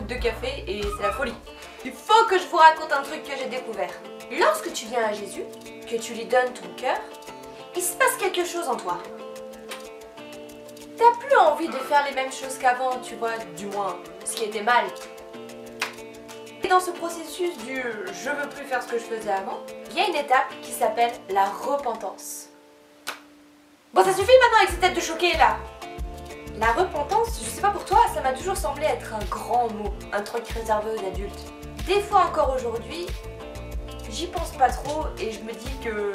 de café et c'est la folie. Il faut que je vous raconte un truc que j'ai découvert. Lorsque tu viens à Jésus, que tu lui donnes ton cœur, il se passe quelque chose en toi. T'as plus envie de faire les mêmes choses qu'avant, tu vois, du moins ce qui était mal. Et dans ce processus du je veux plus faire ce que je faisais avant, il y a une étape qui s'appelle la repentance. Bon, ça suffit maintenant avec ces têtes de choqués là. La repentance, je sais pas pour toi, ça m'a toujours semblé être un grand mot, un truc réservé aux adultes. Des fois encore aujourd'hui, j'y pense pas trop et je me dis que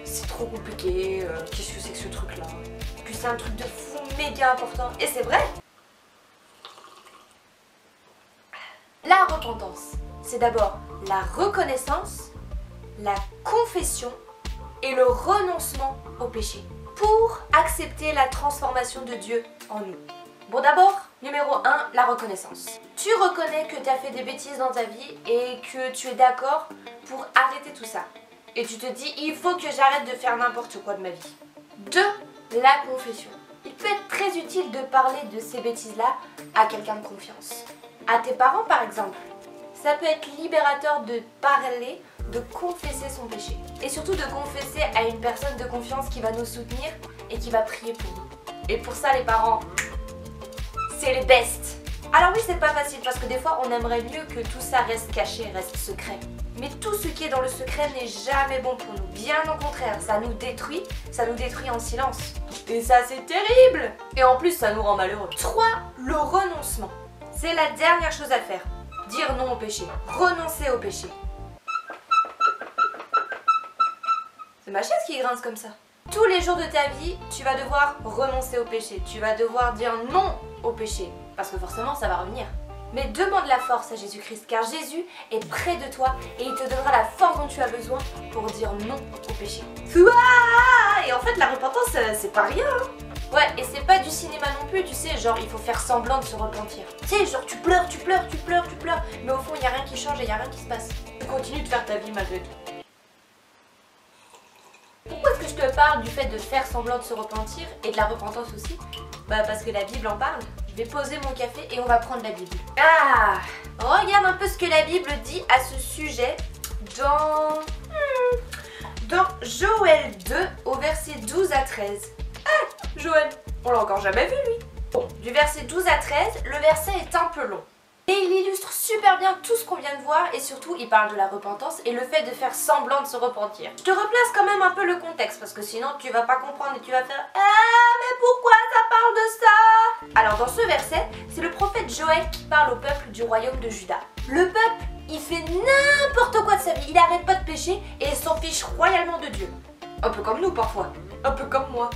c'est trop compliqué, qu'est-ce que c'est que ce truc là? Puis c'est un truc de fou méga important, et c'est vrai. La repentance, c'est d'abord la reconnaissance, la confession et le renoncement au péché pour accepter la transformation de Dieu en nous. Bon, d'abord, numéro 1, la reconnaissance. Tu reconnais que tu as fait des bêtises dans ta vie et que tu es d'accord pour arrêter tout ça. Et tu te dis, il faut que j'arrête de faire n'importe quoi de ma vie. 2, la confession. Il peut être très utile de parler de ces bêtises-là à quelqu'un de confiance. À tes parents par exemple. Ça peut être libérateur de parler, de confesser son péché. Et surtout de confesser à une personne de confiance qui va nous soutenir et qui va prier pour nous. Et pour ça les parents, c'est les best. Alors oui, c'est pas facile parce que des fois on aimerait mieux que tout ça reste caché, reste secret. Mais tout ce qui est dans le secret n'est jamais bon pour nous. Bien au contraire, ça nous détruit en silence. Et ça c'est terrible. Et en plus ça nous rend malheureux. 3, le renoncement. C'est la dernière chose à faire. Dire non au péché. Renoncer au péché. C'est ma chaise qui grince comme ça. Tous les jours de ta vie, tu vas devoir renoncer au péché. Tu vas devoir dire non au péché. Parce que forcément, ça va revenir. Mais demande la force à Jésus-Christ, car Jésus est près de toi et il te donnera la force dont tu as besoin pour dire non au péché. Et en fait, la repentance, c'est pas rien. Ouais, et c'est pas du cinéma non plus, tu sais, genre il faut faire semblant de se repentir. Tu sais, genre tu pleures, mais au fond il y a rien qui change et il y a rien qui se passe. Tu continues de faire ta vie malgré tout. Pourquoi est-ce que je te parle du fait de faire semblant de se repentir et de la repentance aussi? Bah parce que la Bible en parle. Je vais poser mon café et on va prendre la Bible. Ah, regarde un peu ce que la Bible dit à ce sujet dans Joël 2 au verset 12 à 13. Joël, on l'a encore jamais vu lui. Bon, du verset 12 à 13, le verset est un peu long. Et il illustre super bien tout ce qu'on vient de voir et surtout il parle de la repentance et le fait de faire semblant de se repentir. Je te replace quand même un peu le contexte parce que sinon tu vas pas comprendre et tu vas faire « Ah, mais pourquoi ça parle de ça ?» Alors dans ce verset, c'est le prophète Joël qui parle au peuple du royaume de Juda. Le peuple, il fait n'importe quoi de sa vie, il arrête pas de pécher et il s'en fiche royalement de Dieu. Un peu comme nous parfois. Un peu comme moi.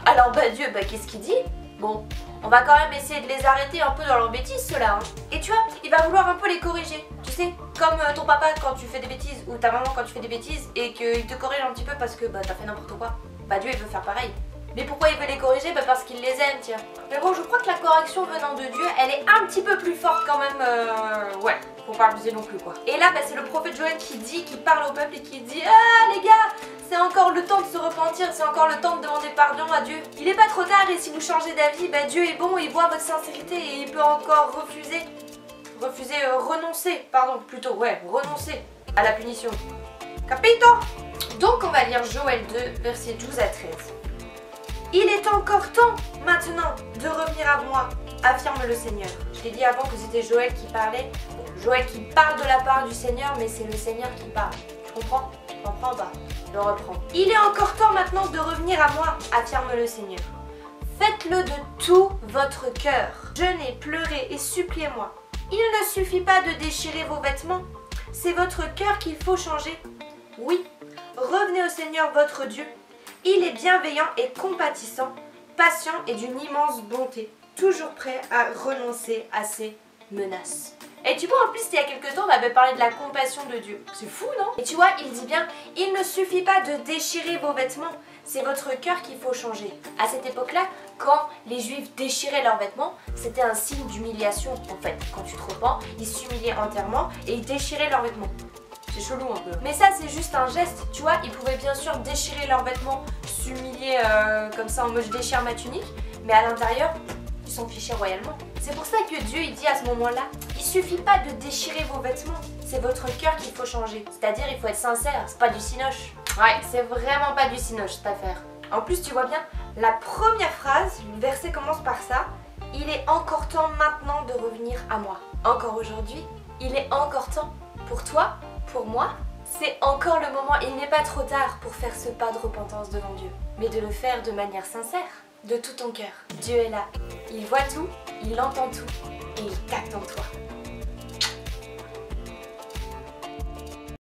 Alors bah Dieu, bah qu'est-ce qu'il dit? Bon, on va quand même essayer de les arrêter un peu dans leur bêtise ceux-là. Et tu vois, il va vouloir un peu les corriger. Tu sais, comme ton papa quand tu fais des bêtises ou ta maman quand tu fais des bêtises et qu'il te corrige un petit peu parce que bah t'as fait n'importe quoi. Bah Dieu il veut faire pareil. Mais pourquoi il veut les corriger? Bah parce qu'il les aime, tiens. Mais bon, je crois que la correction venant de Dieu, elle est un petit peu plus forte quand même. Ouais, faut pas abuser non plus quoi. Et là, bah, c'est le prophète Joël qui parle au peuple et qui dit: Ah les gars, c'est encore le temps de se repentir, c'est encore le temps de demander pardon à Dieu. Il est pas trop tard et si vous changez d'avis, bah Dieu est bon, il voit votre sincérité et il peut encore renoncer à la punition. Capito? Donc on va lire Joël 2, versets 12 à 13. Il est encore temps maintenant de revenir à moi, affirme le Seigneur. Je t'ai dit avant que c'était Joël qui parlait. Joël qui parle de la part du Seigneur, mais c'est le Seigneur qui parle. Tu comprends? Tu comprends pas? Je reprends. Il est encore temps maintenant de revenir à moi, affirme le Seigneur. Faites-le de tout votre cœur. Jeûnez, pleurez et suppliez-moi. Il ne suffit pas de déchirer vos vêtements. C'est votre cœur qu'il faut changer. Oui, revenez au Seigneur votre Dieu. Il est bienveillant et compatissant, patient et d'une immense bonté, toujours prêt à renoncer à ses menaces. Et tu vois, en plus, il y a quelques temps, on avait parlé de la compassion de Dieu. C'est fou, non? Et tu vois, il dit bien, il ne suffit pas de déchirer vos vêtements, c'est votre cœur qu'il faut changer. À cette époque-là, quand les Juifs déchiraient leurs vêtements, c'était un signe d'humiliation, en fait. Quand tu te repens, ils s'humiliaient entièrement et ils déchiraient leurs vêtements. C'est chelou un peu. Mais ça c'est juste un geste, tu vois, ils pouvaient bien sûr déchirer leurs vêtements, s'humilier comme ça en mode je déchire ma tunique, mais à l'intérieur, ils s'en fichaient royalement. C'est pour ça que Dieu il dit à ce moment-là, il suffit pas de déchirer vos vêtements, c'est votre cœur qu'il faut changer. C'est-à-dire il faut être sincère, c'est pas du cinoche. Ouais, c'est vraiment pas du cinoche cette affaire. En plus tu vois bien, la première phrase, le verset commence par ça. Il est encore temps maintenant de revenir à moi. Encore aujourd'hui, il est encore temps. Pour toi, pour moi, c'est encore le moment. Il n'est pas trop tard pour faire ce pas de repentance devant Dieu. Mais de le faire de manière sincère, de tout ton cœur. Dieu est là. Il voit tout, il entend tout et il t'attend toi.